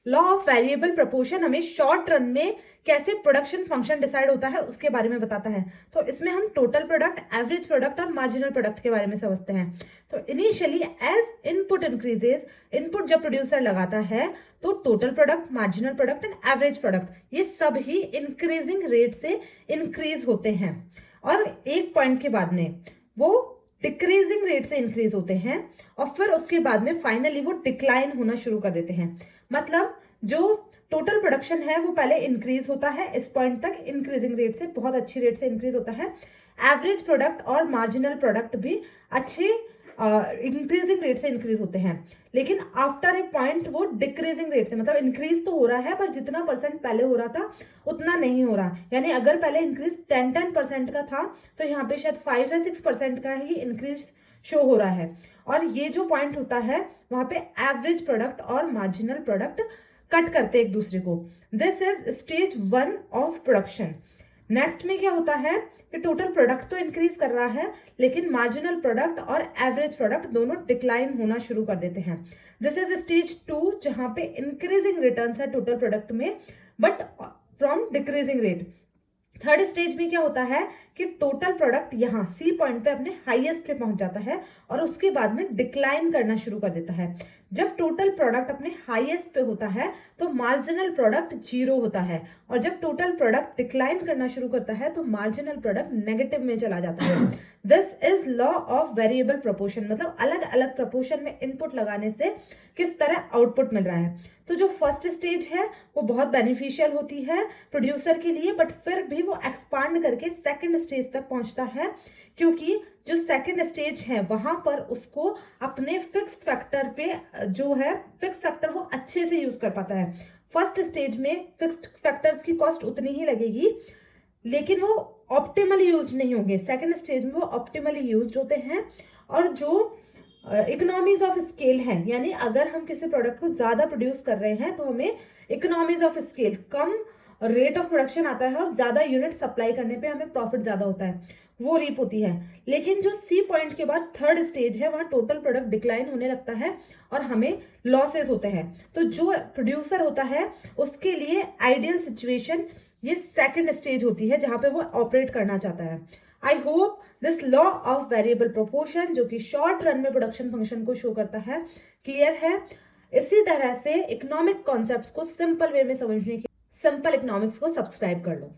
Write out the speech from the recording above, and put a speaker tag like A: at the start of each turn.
A: Law of variable proportion हमें short run में कैसे प्रोडक्शन फंक्शन डिसाइड होता है उसके बारे में बताता है। तो इसमें हम टोटल प्रोडक्ट, एवरेज प्रोडक्ट और मार्जिनल प्रोडक्ट के बारे में समझते हैं। तो initially as input increases, input जब प्रोड्यूसर लगाता है तो total product, marginal product and average product ये सब ही इंक्रीजिंग रेट से इंक्रीज होते हैं और एक पॉइंट के बाद में वो डिक्रीजिंग रेट से इंक्रीज होते हैं और फिर उसके बाद में फाइनली वो डिक्लाइन होना शुरू कर देते हैं। मतलब जो टोटल प्रोडक्शन है वो पहले इंक्रीज होता है, इस पॉइंट तक इंक्रीजिंग रेट से, बहुत अच्छी रेट से इंक्रीज होता है। एवरेज प्रोडक्ट और मार्जिनल प्रोडक्ट भी अच्छे इंक्रीजिंग रेट से इंक्रीज होते हैं, लेकिन आफ्टर ए पॉइंट वो डिक्रीजिंग रेट से, मतलब इंक्रीज तो हो रहा है पर जितना परसेंट पहले हो रहा था उतना नहीं हो रहा। यानी अगर पहले इंक्रीज 10% का था तो यहाँ पे शायद 5 या 6% का ही इंक्रीज शो हो रहा है। और ये जो पॉइंट होता है वहां पे एवरेज प्रोडक्ट और मार्जिनल प्रोडक्ट कट करते एक दूसरे को। This is stage 1 of production. Next में क्या होता है कि टोटल प्रोडक्ट तो इंक्रीज कर रहा है लेकिन मार्जिनल प्रोडक्ट और एवरेज प्रोडक्ट दोनों डिक्लाइन होना शुरू कर देते हैं। दिस इज स्टेज 2 जहां पे इंक्रीजिंग रिटर्न्स है टोटल प्रोडक्ट में but from decreasing rate. Third stage में क्या होता है कि टोटल प्रोडक्ट यहाँ सी पॉइंट पे अपने हाईएस्ट पे पहुंच जाता है और उसके बाद में डिक्लाइन करना शुरू कर देता है। जब टोटल प्रोडक्ट अपने हाईएस्ट पे होता है तो मार्जिनल प्रोडक्ट 0 होता है और जब टोटल प्रोडक्ट डिक्लाइन करना शुरू करता है तो मार्जिनल प्रोडक्ट नेगेटिव में चला जाता है। This is law of variable proportion, मतलब अलग अलग प्रोपोर्शन में इनपुट लगाने से किस तरह आउटपुट मिल रहा है। तो जो फर्स्ट स्टेज है वो बहुत बेनिफिशियल होती है प्रोड्यूसर के लिए, बट फिर भी वो एक्सपांड करके सेकंड स्टेज तक पहुंचता है क्योंकि जो सेकंड स्टेज है वहां पर उसको अपने फिक्स्ड फैक्टर पे जो है फिक्स्ड फैक्टर वो अच्छे से यूज कर पाता है। फर्स्ट स्टेज में फिक्स्ड फैक्टर्स की कॉस्ट उतनी ही लगेगी लेकिन वो ऑप्टिमली यूज नहीं होंगे। सेकंड स्टेज में वो ऑप्टिमली यूज होते हैं और जो इकोनॉमीज ऑफ स्केल है, यानी अगर हम किसी प्रोडक्ट को ज्यादा प्रोड्यूस कर रहे हैं तो हमें economies of scale, come rate of production आता है और ज्यादा यूनिट सप्लाई करने पे हमें प्रॉफिट ज्यादा होता है, वो रीप होती है। लेकिन जो सी पॉइंट के बाद थर्ड स्टेज है वहां टोटल प्रोडक्ट डिक्लाइन होने लगता है और हमें लॉसेस होते हैं। तो जो प्रोड्यूसर होता है उसके लिए आइडियल सिचुएशन ये सेकंड स्टेज होती है जहां पे वो ऑपरेट करना चाहता है। I hope this law of variable proportion जो कि शॉर्ट रन में प्रोडक्शन फंक्शन को शो करता है क्लियर है। इसी तरह से इकोनॉमिक कॉन्सेप्ट्स को सिंपल वे में समझने के सिंपल इकोनॉमिक्स को सब्सक्राइब कर लो।